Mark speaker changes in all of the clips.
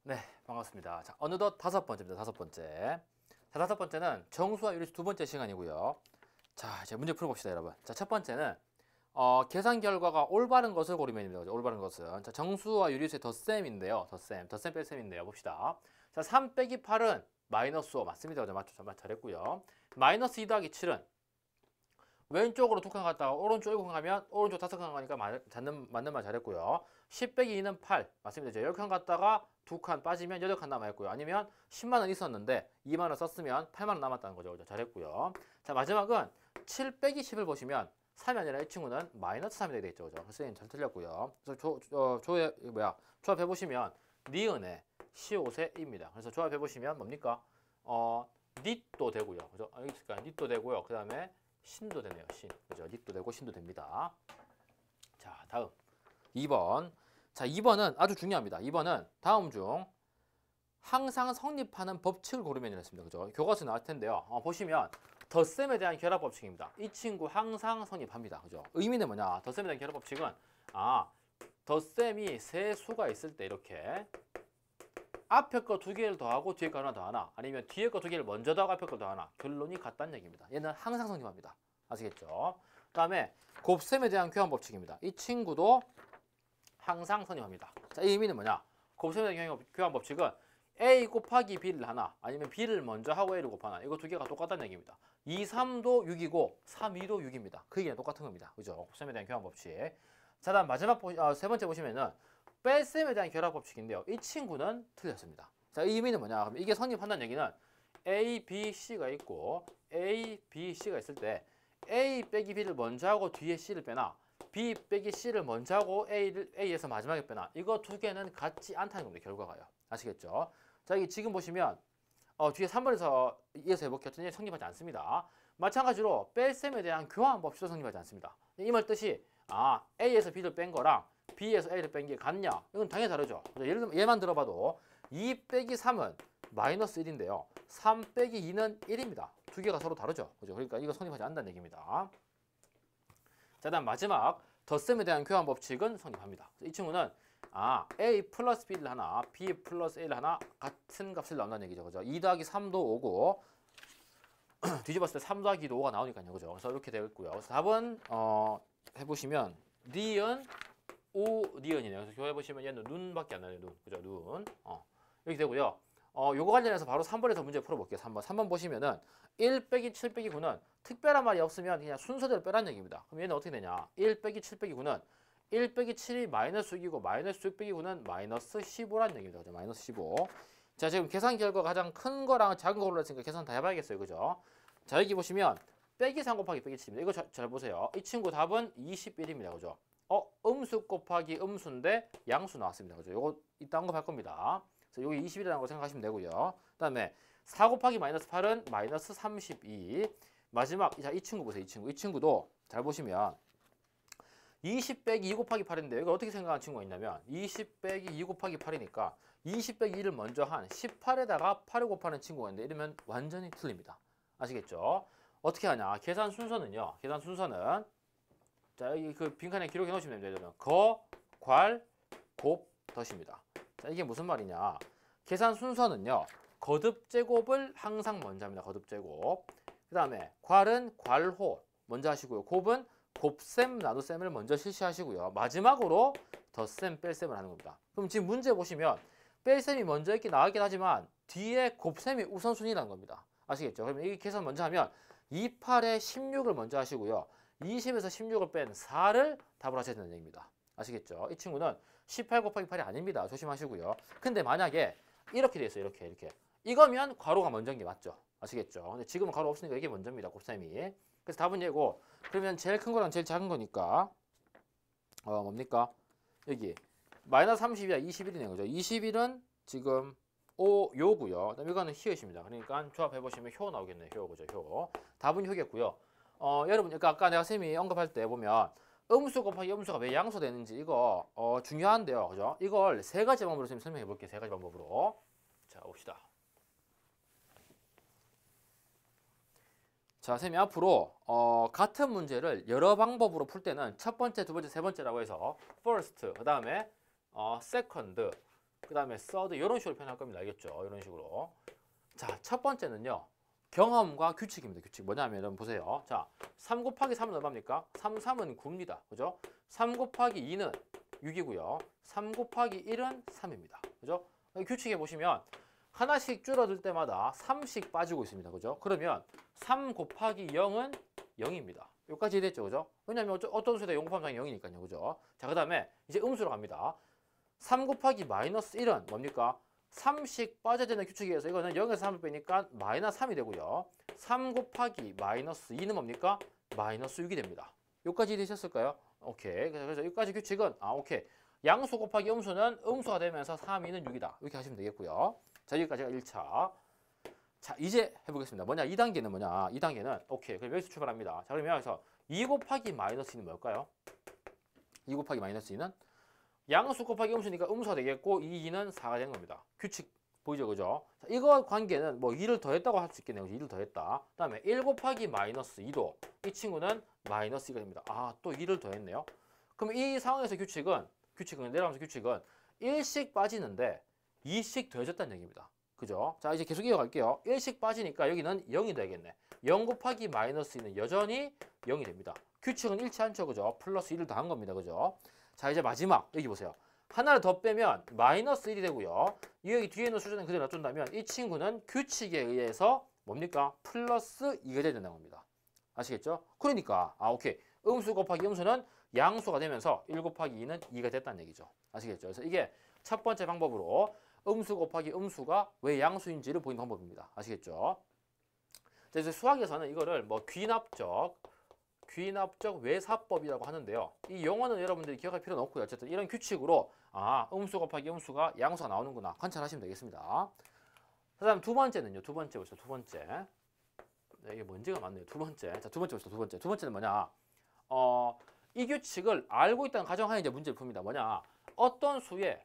Speaker 1: 네, 반갑습니다. 자, 어느덧 다섯 번째입니다. 다섯 번째. 자, 다섯 번째는 정수와 유리수 두 번째 시간이고요. 자, 이제 문제 풀어봅시다, 여러분. 자, 첫 번째는 계산 결과가 올바른 것을 고르면입니다. 그죠? 올바른 것은. 자, 정수와 유리수의 덧셈인데요. 덧셈 뺄셈인데요. 봅시다. 자, 3 빼기 8은 마이너스 5 맞습니다. 그죠? 맞죠? 잘했고요. 마이너스 2 더하기 7은 왼쪽으로 두 칸 갔다가 오른쪽 7칸 가면 오른쪽 5칸 가니까 맞는 말 잘했고요. 10 빼기 2는 8 맞습니다. 이제 10칸 갔다가 두 칸 빠지면 8칸 남아있고요. 아니면 10만 원 있었는데 2만 원 썼으면 8만 원 남았다는 거죠. 그죠? 잘했고요. 자, 마지막은 7 빼기 10을 보시면 3이 아니라 이 친구는 마이너스 3이 되게 있죠. 그죠? 선생님 잘 틀렸고요. 그래서 조합해보시면 니은의 시옷의입니다. 그래서 조합해보시면 뭡니까? 닛도 되고요. 그죠? 그러니까 닛도 되고요. 그 다음에 신도 되네요. 신. 그죠? 닛도 되고 신도 됩니다. 자, 다음 2번. 자, 2번은 아주 중요합니다. 2번은 다음 중 항상 성립하는 법칙을 고르면 이랬습니다. 그죠? 교과서 나올 텐데요. 보시면 덧셈에 대한 결합 법칙입니다. 이 친구 항상 성립합니다. 그죠? 의미는 뭐냐? 덧셈에 대한 결합 법칙은 덧셈이 세 수가 있을 때 이렇게 앞에 거 두 개를 더하고 뒤에 거 하나 더하나 아니면 뒤에 거 두 개를 먼저 더하고 앞에 거 더하나 결론이 같다는 얘기입니다. 얘는 항상 성립합니다. 아시겠죠? 그 다음에 곱셈에 대한 교환 법칙입니다. 이 친구도 항상 성립합니다. 자, 이 의미는 뭐냐? 곱셈에 대한 교환 법칙은 A 곱하기 B를 하나 아니면 B를 먼저 하고 A를 곱하나 이거 두 개가 똑같다는 얘기입니다. 2, 3도 6이고 3, 2도 6입니다. 그 얘기는 똑같은 겁니다. 그죠? 곱셈에 대한 교환 법칙. 자, 다음 마지막 세 번째 보시면은 뺄셈에 대한 결합 법칙인데요. 이 친구는 틀렸습니다. 자, 이 의미는 뭐냐? 그럼 이게 성립한다는 얘기는 A, B, C가 있고 A, B, C가 있을 때 A 빼기 B를 먼저 하고 뒤에 C를 빼나 B 빼기 C를 먼저 하고 A에서 마지막에 빼나 이거 두 개는 같지 않다는 겁니다. 결과가요. 아시겠죠? 자, 이게 지금 보시면 뒤에 3번에서 이어서 해볼게요. 전혀 성립하지 않습니다. 마찬가지로 뺄셈에 대한 교환 법칙도 성립하지 않습니다. 이 말 뜻이 A에서 B를 뺀 거랑 B에서 A를 뺀 게 같냐? 이건 당연히 다르죠. 예를 들면 얘만 들어봐도 2 빼기 3은 마이너스 1인데요. 3 빼기 2는 1입니다. 두 개가 서로 다르죠. 그죠? 그러니까 이거 성립하지 않는다는 얘기입니다. 자, 다음 마지막 덧셈에 대한 교환 법칙은 성립합니다. 이 친구는 A 플러스 B를 하나, B 플러스 A를 하나 같은 값을 나온다는 얘기죠. 그죠? 2 더하기 3도 5고 뒤집었을 때 3 더하기 2도 5가 나오니까요. 그죠? 그래서 이렇게 되어 있고요. 그래서 답은 해보시면 니은, 오, 니은이네요. 그래서 교해보시면 얘는 눈밖에 안 나요. 눈. 그죠? 눈. 이렇게 되고요. 요거 관련해서 바로 3번에서 문제 풀어볼게요. 3번 보시면은 1 빼기 7 빼기 9는 특별한 말이 없으면 그냥 순서대로 빼라는 얘기입니다. 그럼 얘는 어떻게 되냐? 1 빼기 7 빼기 9는 1 빼기 7이 마이너스 6이고 마이너스 6 빼기 9는 마이너스 15라는 얘기입니다. 그죠? 마이너스 15. 자, 지금 계산 결과가 가장 큰 거랑 작은 거로 했으니까 계산 다 해봐야겠어요. 그죠? 자, 여기 보시면 빼기 3 곱하기 빼기 7입니다. 이거 잘 보세요. 이 친구 답은 21입니다. 그죠? 음수 곱하기 음수인데 양수 나왔습니다. 그죠? 요거 이따 언급할 겁니다. 그래서 여기 20이라는 거 생각하시면 되고요. 그 다음에 4 곱하기 마이너스 8은 마이너스 32. 마지막, 자, 이 친구 보세요. 이 친구도 잘 보시면 20 빼기 2 곱하기 8인데 이거 어떻게 생각하는 친구가 있냐면 20 빼기 2 곱하기 8이니까 20 빼기 2를 먼저 한 18에다가 8을 곱하는 친구가 있는데 이러면 완전히 틀립니다. 아시겠죠? 어떻게 하냐? 계산 순서는요. 자, 여기 그 빈칸에 기록해 놓으시면 됩니다. 거, 괄, 곱, 덧입니다. 자, 이게 무슨 말이냐? 계산 순서는요. 거듭 제곱을 항상 먼저 합니다. 거듭 제곱. 그 다음에 괄은 괄호 먼저 하시고요. 곱은 곱셈, 나눗셈을 먼저 실시하시고요. 마지막으로 덧셈, 뺄셈을 하는 겁니다. 그럼 지금 문제 보시면 뺄셈이 먼저 이렇게 나가긴 하지만 뒤에 곱셈이 우선순위라는 겁니다. 아시겠죠? 그러면 이 계산 먼저 하면 28에 16을 먼저 하시고요. 20에서 16을 뺀 4를 답을 하셔야 되는 얘기입니다. 아시겠죠? 이 친구는 18 곱하기 8이 아닙니다. 조심하시고요. 근데 만약에 이렇게 돼 있어요. 이렇게. 이거면 괄호가 먼저인 게 맞죠? 아시겠죠? 근데 지금은 괄호 없으니까 이게 먼저입니다. 곱셈이. 그래서 답은 얘고 그러면 제일 큰 거랑 제일 작은 거니까 뭡니까? 여기 마이너스 30이야 21이네요. 그죠? 21은 지금 요고요. 그다음에 이거는 히읗입니다. 그러니까 조합해보시면 효 나오겠네요. 효. 그죠? 효. 답은 효겠고요. 여러분, 그러니까 아까 내가 쌤이 언급할 때 보면 음수 곱하기 음수가 왜 양수되는지 이거 중요한데요. 그죠? 이걸 세 가지 방법으로 쌤 설명해 볼게요. 세 가지 방법으로. 자, 봅시다. 자, 쌤이 앞으로 같은 문제를 여러 방법으로 풀 때는 첫 번째, 두 번째, 세 번째라고 해서 first, 그 다음에 second, 그 다음에 third 이런 식으로 표현할 겁니다. 알겠죠? 이런 식으로. 자, 첫 번째는요. 경험과 규칙입니다. 규칙 뭐냐면 여러분 보세요. 자, 3 곱하기 3은 얼마입니까? 3, 3은 9입니다. 그죠? 3 곱하기 2는 6이고요. 3 곱하기 1은 3입니다. 그죠? 규칙에 보시면 하나씩 줄어들 때마다 3씩 빠지고 있습니다. 그죠? 그러면 3 곱하기 0은 0입니다. 여기까지 이해됐죠? 그죠? 왜냐면 어떤 수에다 0 곱하면 당연히 0이니까요. 그죠? 자, 그 다음에 이제 음수로 갑니다. 3 곱하기 마이너스 1은 뭡니까? 3씩 빠져야 되는 규칙에 의해서 이거는 0에서 3을 빼니까 마이너스 3이 되고요. 3 곱하기 마이너스 2는 뭡니까? 마이너스 6이 됩니다. 여기까지 이해되셨을까요? 오케이. 그래서 여기까지 규칙은 오케이. 양수 곱하기 음수는 음수가 되면서 3, 2는 6이다. 이렇게 하시면 되겠고요. 자, 여기까지가 1차. 자, 이제 해보겠습니다. 뭐냐? 2단계는 뭐냐? 2단계는 오케이. 그럼 여기서 출발합니다. 자, 그러면 여기서 2 곱하기 마이너스 2는 뭘까요? 2 곱하기 마이너스 2는 양수 곱하기 음수니까 음수가 되겠고 2는 4가 되는 겁니다. 규칙 보이죠? 그죠? 자, 이거 관계는 뭐 2를 더했다고 할 수 있겠네요. 2를 더했다. 그 다음에 1 곱하기 마이너스 2도 이 친구는 마이너스 2가 됩니다. 또 2를 더했네요. 그럼 이 상황에서 규칙은 내려가면서 규칙은 1씩 빠지는데 2씩 더해졌다는 얘기입니다. 그죠? 자, 이제 계속 이어갈게요. 1씩 빠지니까 여기는 0이 되겠네. 0 곱하기 마이너스 2는 여전히 0이 됩니다. 규칙은 잃지 않죠. 그죠? 플러스 1을 더한 겁니다. 그죠? 자, 이제 마지막 여기 보세요. 하나를 더 빼면 마이너스 1이 되고요. 여기 뒤에 있는 수준은 그대로 놔둔다면 이 친구는 규칙에 의해서 뭡니까? 플러스 2가 돼야 된다는 겁니다. 아시겠죠? 그러니까 오케이. 음수 곱하기 음수는 양수가 되면서 1 곱하기 2는 2가 됐다는 얘기죠. 아시겠죠? 그래서 이게 첫 번째 방법으로 음수 곱하기 음수가 왜 양수인지를 보이는 방법입니다. 아시겠죠? 자, 이제 수학에서는 이거를 뭐 귀납적 외사법이라고 하는데요. 이 용어는 여러분들이 기억할 필요는 없고요. 어쨌든 이런 규칙으로 음수 곱하기 음수가 양수가 나오는구나 관찰하시면 되겠습니다. 그 다음 두 번째는요. 두 번째 보시죠. 두 번째. 네, 이게 뭔지가 맞네요. 두 번째. 자, 두 번째 보시죠. 두 번째. 두 번째는 뭐냐? 이 규칙을 알고 있다는 가정하에 이제 문제를 풉니다. 뭐냐? 어떤 수에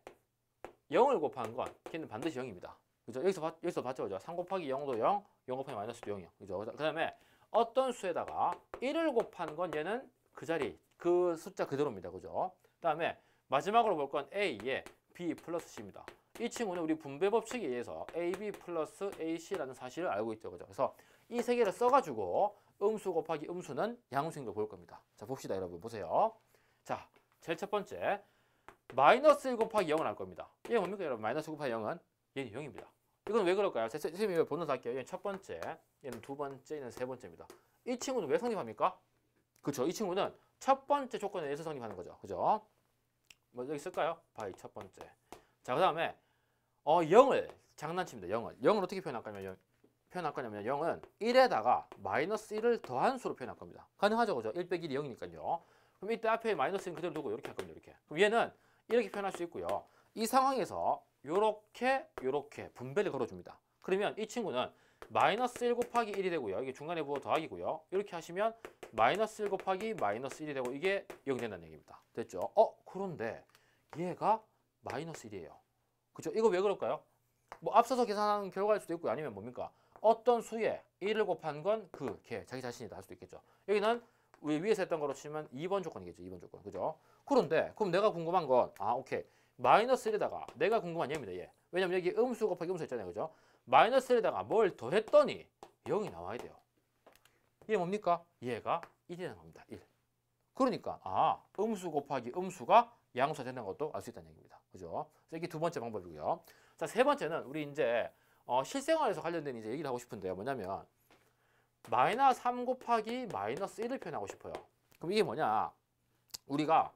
Speaker 1: 0을 곱한 건 걔는 반드시 0입니다. 그죠? 여기서 봤죠? 그죠? 3 곱하기 0도 0, 0 곱하기 마이너스도 0이요. 그죠? 그 다음에 어떤 수에다가 1을 곱한 건 얘는 그 자리, 그 숫자 그대로입니다. 그죠? 그 다음에 마지막으로 볼 건 A에 B 플러스 C입니다. 이 친구는 우리 분배 법칙에 의해서 AB 플러스 AC라는 사실을 알고 있죠. 그죠? 그래서 이 세 개를 써가지고 음수 곱하기 음수는 양수인 걸 볼 겁니다. 자, 봅시다. 여러분. 보세요. 자, 제일 첫 번째. 마이너스 1 곱하기 0을 할 겁니다. 이게 뭡니까, 여러분? 마이너스 1 곱하기 0은 얘는 0입니다. 이건 왜 그럴까요? 선생님이 왜 번호를 할게요. 얘는 첫 번째, 얘는 두 번째, 얘는 세 번째입니다. 이 친구는 왜 성립합니까? 그렇죠. 이 친구는 첫 번째 조건에 의해서 성립하는 거죠. 그죠? 뭐 여기 쓸까요? 바이 첫 번째. 자, 그 다음에 0을 장난칩니다. 0을 어떻게 표현할 거냐면 0은 1에다가 마이너스 1을 더한 수로 표현할 겁니다. 가능하죠, 그죠? 1 빼기 1이 0이니까요. 그럼 이때 앞에 마이너스 1 그대로 두고 이렇게 할 겁니다. 이렇게. 그럼 얘는 이렇게 표현할 수 있고요. 이 상황에서 요렇게 분배를 걸어줍니다. 그러면 이 친구는 마이너스 1 곱하기 1이 되고요. 이게 중간에 부호 더하기고요. 이렇게 하시면 마이너스 1 곱하기 마이너스 1이 되고 이게 0이 된다는 얘기입니다. 됐죠? 그런데 얘가 마이너스 1이에요. 그죠? 이거 왜 그럴까요? 뭐 앞서서 계산한 결과일 수도 있고요. 아니면 뭡니까? 어떤 수에 1을 곱한 건 걔 자기 자신이다 할 수도 있겠죠. 여기는 우리 위에서 했던 거로 치면 2번 조건이겠죠. 2번 조건. 그죠? 그런데 그럼 내가 궁금한 건 오케이. 마이너스 1에다가 내가 궁금한 얘입니다. 얘. 왜냐면 여기 음수 곱하기 음수 있잖아요. 그죠? 마이너스 1에다가 뭘 더했더니 0이 나와야 돼요. 이게 뭡니까? 얘가 1이 되는 겁니다. 1. 그러니까 음수 곱하기 음수가 양수가 된다는 것도 알 수 있다는 얘기입니다. 그죠? 그래서 이게 두 번째 방법이고요. 자, 세 번째는 우리 이제 실생활에서 관련된 이제 얘기를 하고 싶은데요. 뭐냐면 마이너스 3 곱하기 마이너스 1을 표현하고 싶어요. 그럼 이게 뭐냐? 우리가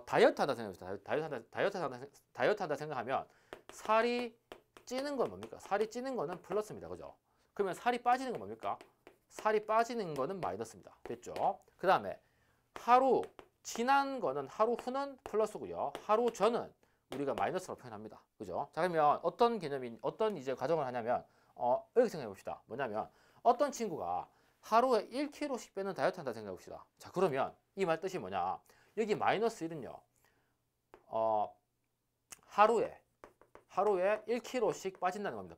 Speaker 1: 다이어트 한다 생각합시다. 다이어트 한다 생각하면 살이 찌는 건 뭡니까? 살이 찌는 거는 플러스입니다. 그죠? 그러면 살이 빠지는 건 뭡니까? 살이 빠지는 거는 마이너스입니다. 됐죠? 그 다음에 하루 지난 거는 하루 후는 플러스고요. 하루 전은 우리가 마이너스로 표현합니다. 그죠? 자, 그러면 어떤 이제 가정을 하냐면 이렇게 생각해 봅시다. 뭐냐면 어떤 친구가 하루에 1kg씩 빼는 다이어트 한다 생각해 봅시다. 자, 그러면 이 말 뜻이 뭐냐? 여기 마이너스 1은요. 하루에 1kg씩 빠진다는 겁니다.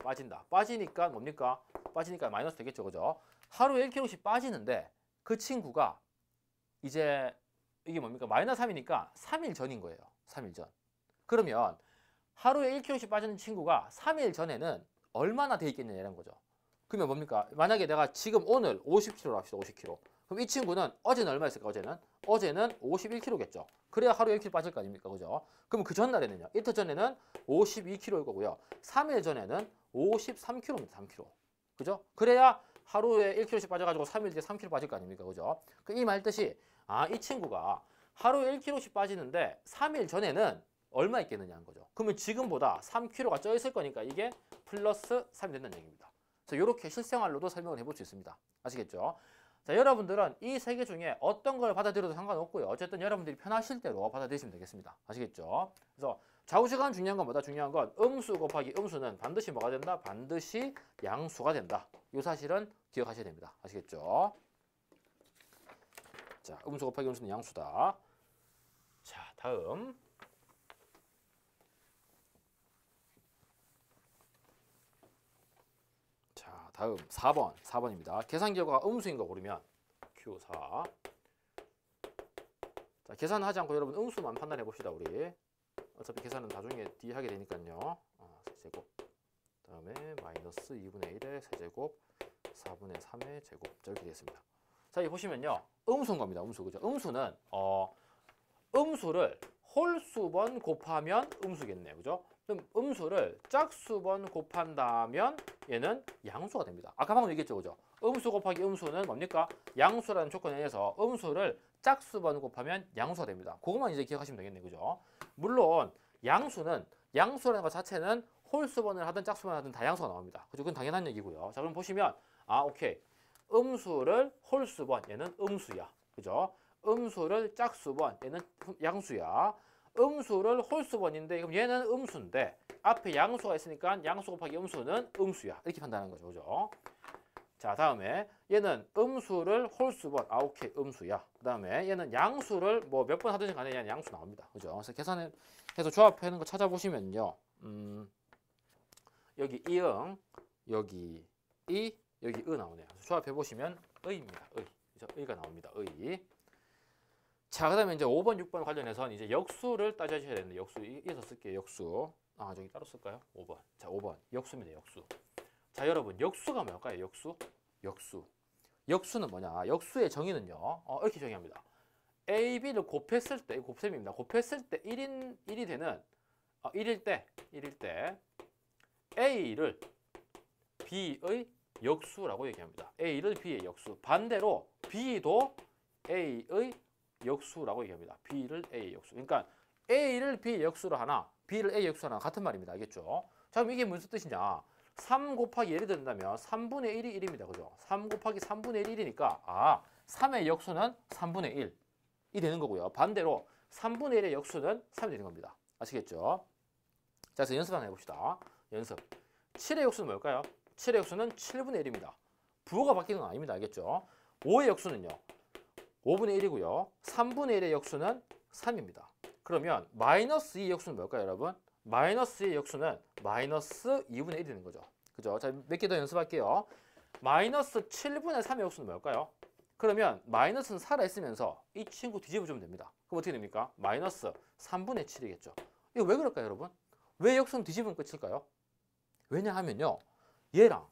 Speaker 1: 빠지니까 뭡니까? 빠지니까 마이너스 되겠죠. 그죠? 하루에 1kg씩 빠지는데 그 친구가 이제 이게 뭡니까? 마이너스 3이니까 3일 전인 거예요. 3일 전. 그러면 하루에 1kg씩 빠지는 친구가 3일 전에는 얼마나 돼 있겠느냐는 거죠. 그러면 뭡니까? 만약에 내가 지금 오늘 50kg로 합시다. 50kg. 그럼 이 친구는 어제는 얼마였을까? 어제는 51kg겠죠. 그래야 하루에 1kg 빠질 거 아닙니까? 그죠? 그럼 그 전날에는요. 이틀 전에는 52kg일 거고요. 3일 전에는 53kg입니다. 3kg. 그죠? 그래야 하루에 1kg씩 빠져가지고 3일 뒤에 3kg 빠질 거 아닙니까? 그죠? 이 말 뜻이 이 친구가 하루에 1kg씩 빠지는데 3일 전에는 얼마 있겠느냐는 거죠. 그러면 지금보다 3kg가 쪄 있을 거니까 이게 플러스 3이 된다는 얘기입니다. 그래서 이렇게 실생활로도 설명을 해볼 수 있습니다. 아시겠죠? 자, 여러분들은 이 세 개 중에 어떤 걸 받아들여도 상관없고요. 어쨌든 여러분들이 편하실 대로 받아들이시면 되겠습니다. 아시겠죠? 그래서 좌우시간 중요한 건 뭐다? 중요한 건 음수 곱하기 음수는 반드시 뭐가 된다? 반드시 양수가 된다. 이 사실은 기억하셔야 됩니다. 아시겠죠? 자, 음수 곱하기 음수는 양수다. 자, 다음. 자, 다음 4번입니다. 계산 결과가 음수인 거 고르면 Q4. 자, 계산하지 않고 여러분 음수만 판단해 봅시다. 우리 어차피 계산은 나중에 뒤에 하게 되니까요. 세제곱 그다음에 마이너스 2분의 1의 세제곱 4분의 3의 제곱. 자, 이렇게 되겠습니다. 자, 여기 보시면요. 음수인 겁니다. 음수. 그죠? 음수는 음수를 홀수번 곱하면 음수겠네요. 그죠? 그럼 음수를 짝수번 곱한다면 얘는 양수가 됩니다. 아까 방금 얘기했죠. 그죠? 음수 곱하기 음수는 뭡니까? 양수라는 조건에 의해서 음수를 짝수번 곱하면 양수가 됩니다. 그것만 이제 기억하시면 되겠네요. 그죠? 물론 양수라는 것 자체는 홀수번을 하든 짝수번을 하든 다 양수가 나옵니다. 그죠? 그건 당연한 얘기고요. 자, 그럼 보시면 오케이. 음수를 홀수번 얘는 음수야. 그죠? 음수를 짝수번 얘는 양수야. 음수를 홀수번인데 그럼 얘는 음수인데 앞에 양수가 있으니까 양수 곱하기 음수는 음수야. 이렇게 판단하는 거죠. 그죠? 자, 다음에 얘는 음수를 홀수번. 오케이. 음수야. 그다음에 얘는 양수를 뭐 몇 번 하든지 간에 얘는 양수 나옵니다. 그죠? 그래서 계산해서 조합하는 거 찾아보시면요. 여기 이응, 여기 이, 여기 으 나오네요. 조합해 보시면 의입니다. 의. 그죠? 의가 나옵니다. 의. 자, 그다음에 이제 5번, 6번 관련해서는 이제 역수를 따져주셔야 되는데 역수 이어서 쓸게요. 역수. 저기 따로 쓸까요? 5번. 자, 5번. 역수입니다. 역수. 자, 여러분 역수가 뭘까요? 역수. 역수는 뭐냐? 역수의 정의는요. 이렇게 정의합니다. A, B를 곱했을 때 곱셈입니다. 곱했을 때 1이 되는 1일 때 A를 B의 역수라고 얘기합니다. A를 B의 역수. 반대로 B도 A의 역수라고 얘기합니다. B를 A의 역수. 그러니까 A를 B의 역수로 하나, B를 A의 역수로 하나 같은 말입니다. 알겠죠? 자, 그럼 이게 무슨 뜻이냐? 3 곱하기 1이 된다면 3분의 1이 1입니다. 그죠? 3 곱하기 3분의 1이니까 3의 역수는 3분의 1이 되는 거고요. 반대로 3분의 1의 역수는 3이 되는 겁니다. 아시겠죠? 자, 그래서 연습 하나 해봅시다. 연습. 7의 역수는 뭘까요? 7의 역수는 7분의 1입니다. 부호가 바뀌는 건 아닙니다. 알겠죠? 5의 역수는요. 5분의 1이고요. 3분의 1의 역수는 3입니다. 그러면 마이너스 2의 역수는 뭘까요, 여러분? 마이너스 2의 역수는 마이너스 2분의 1이 되는 거죠. 그죠? 자, 몇 개 더 연습할게요. 마이너스 7분의 3의 역수는 뭘까요? 그러면 마이너스는 살아있으면서 이 친구 뒤집어주면 됩니다. 그럼 어떻게 됩니까? 마이너스 3분의 7이겠죠. 이거 왜 그럴까요, 여러분? 왜 역수는 뒤집으면 끝일까요? 왜냐하면요. 얘랑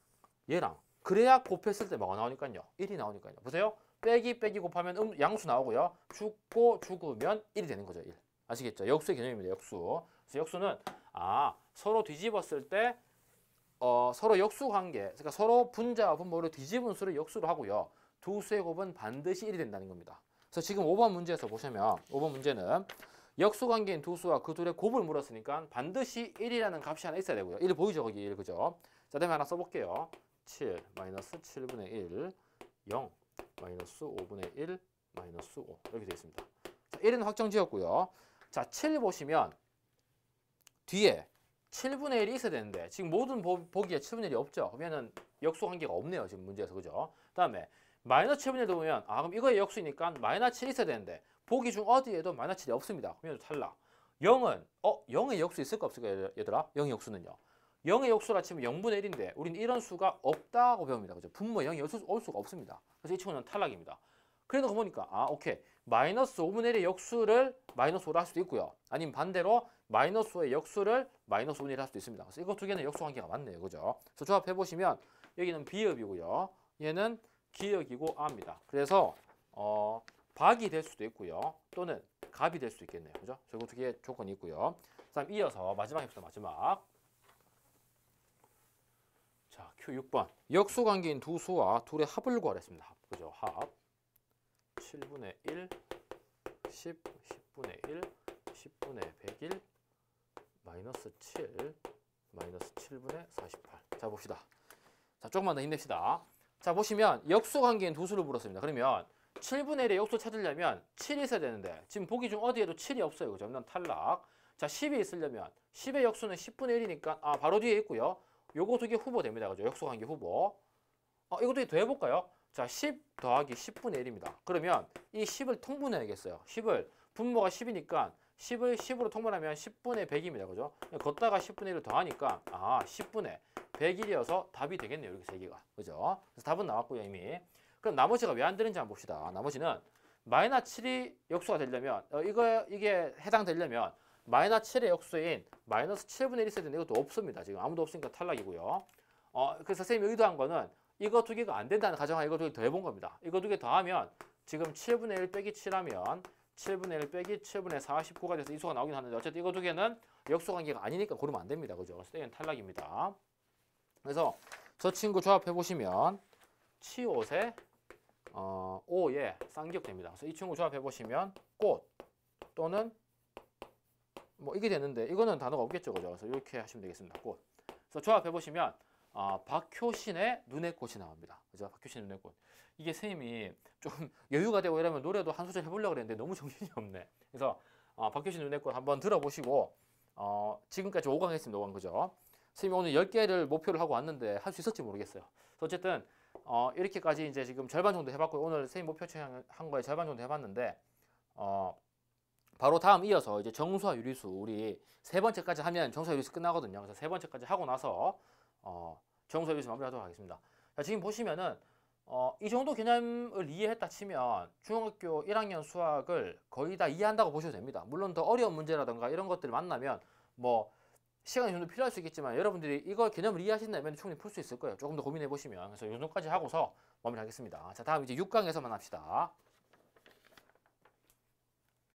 Speaker 1: 그래야 곱했을 때 뭐가 나오니까요? 1이 나오니까요. 보세요. 빼기 곱하면 양수 나오고요. 죽으면 1이 되는 거죠. 1. 아시겠죠? 역수의 개념입니다. 역수. 그래서 역수는 서로 뒤집었을 때 서로 역수 관계, 그러니까 서로 분자와 분모를 뒤집은 수를 역수로 하고요. 두 수의 곱은 반드시 1이 된다는 겁니다. 그래서 지금 5번 문제에서 보시면 5번 문제는 역수 관계인 두 수와 그 둘의 곱을 물었으니까 반드시 1이라는 값이 하나 있어야 되고요. 1 보이죠? 거기 1. 그죠? 자, 다음에 하나 써볼게요. 7 마이너스 7분의 1 0 마이너스 5분의 1 마이너스 5 이렇게 되어 있습니다. 자, 1은 확정 지었고요. 자, 7 보시면 뒤에 7분의 1이 있어야 되는데 지금 모든 보기에 7분의 1이 없죠. 그러면은 역수 관계가 없네요. 지금 문제에서. 그죠? 그다음에 마이너스 7분의 1도 보면 그럼 이거의 역수니까 마이너스 7이 있어야 되는데 보기 중 어디에도 마이너스 7이 없습니다. 그러면 탈락. 0은 0의 역수 있을까 없을까 얘들아? 0의 역수는요. 0의 역수라 치면 0분의 1인데 우리는 이런 수가 없다고 배웁니다. 그죠? 분모에 0이 올 수가 없습니다. 그래서 이 친구는 탈락입니다. 그래놓고 보니까 오케이. 마이너스 5분의 1의 역수를 마이너스 5로 할 수도 있고요. 아니면 반대로 마이너스 5의 역수를 마이너스 5분의 1을 할 수도 있습니다. 그래서 이거 두 개는 역수 관계가 맞네요. 그죠? 그래서 조합해보시면 여기는 비읍이고요. 얘는 기역이고 아입니다. 그래서 박이 될 수도 있고요. 또는 갑이 될 수도 있겠네요. 그죠? 이거 두 개의 조건이 있고요. 다음 이어서 마지막 해봅시다. 마지막. 자, Q6번. 역수 관계인 두 수와 둘의 합을 구하랬습니다. 합. 그죠? 합. 7분의 1, 10, 10분의 1, 10분의 101, 마이너스 7, 마이너스 7분의 48. 자, 봅시다. 자, 조금만 더 힘냅시다. 자, 보시면 역수 관계인 두 수를 물었습니다. 그러면 7분의 1의 역수 찾으려면 7이 있어야 되는데 지금 보기 중 어디에도 7이 없어요. 그죠? 그럼 탈락. 자, 10이 있으려면 10의 역수는 10분의 1이니까 바로 뒤에 있고요. 요거 두 개 후보 됩니다. 그죠? 역수 관계 후보. 이거 두 개 더 해볼까요? 자, 10 더하기 10분의 1입니다. 그러면 이 10을 통분해야겠어요. 10을 분모가 10이니까 10을 10으로 통분하면 10분의 100입니다. 그죠? 걷다가 10분의 1을 더하니까 10분의 101이어서 답이 되겠네요. 이렇게 세 개가. 그죠? 그래서 답은 나왔고요, 이미. 그럼 나머지가 왜 안 되는지 한번 봅시다. 나머지는 마이너스 7이 역수가 되려면 이게 해당되려면 마이너스 7의 역수인 마이너스 7분의 1이 있어야 되는데 이것도 없습니다. 지금 아무도 없으니까 탈락이고요. 그래서 선생님이 의도한 거는 이거 두 개가 안 된다는 가정하에 이거 두 개 더 해본 겁니다. 이거 두 개 더하면 지금 7분의 1 빼기 7하면 7분의 1 빼기 7분의 49가 돼서 이 수가 나오긴 하는데 어쨌든 이거 두 개는 역수 관계가 아니니까 고르면 안 됩니다. 그죠? 그래서 이건 탈락입니다. 그래서 저 친구 조합해 보시면 치옷에 5에 쌍기역 됩니다. 그래서 이 친구 조합해 보시면 꽃 또는 뭐 이게 되는데 이거는 단어가 없겠죠. 그죠? 그래서 이렇게 하시면 되겠습니다. 꽃. 그래서 조합해 보시면 박효신의 눈의 꽃이 나옵니다. 그죠? 박효신의 눈의 꽃. 이게 선생님이 좀 여유가 되고 이러면 노래도 한 소절 해보려고 그랬는데 너무 정신이 없네. 그래서 박효신 눈의 꽃 한번 들어보시고 지금까지 5강 했습니다. 5강 그죠? 선생님이 오늘 10개를 목표를 하고 왔는데 할 수 있을지 모르겠어요. 어쨌든 이렇게까지 이제 지금 절반 정도 해봤고 오늘 선생님 목표 한 거에 절반 정도 해봤는데 바로 다음 이어서 이제 정수와 유리수 우리 세 번째까지 하면 정수와 유리수 끝나거든요. 그래서 세 번째까지 하고 나서 정수와 유리수 마무리하도록 하겠습니다. 자, 지금 보시면은 이 정도 개념을 이해했다 치면 중학교 1학년 수학을 거의 다 이해한다고 보셔도 됩니다. 물론 더 어려운 문제라든가 이런 것들을 만나면 뭐 시간이 좀 더 필요할 수 있겠지만 여러분들이 이거 개념을 이해하신다면 충분히 풀 수 있을 거예요. 조금 더 고민해 보시면. 그래서 이 정도까지 하고서 마무리하겠습니다. 자, 다음 이제 6강에서 만납시다.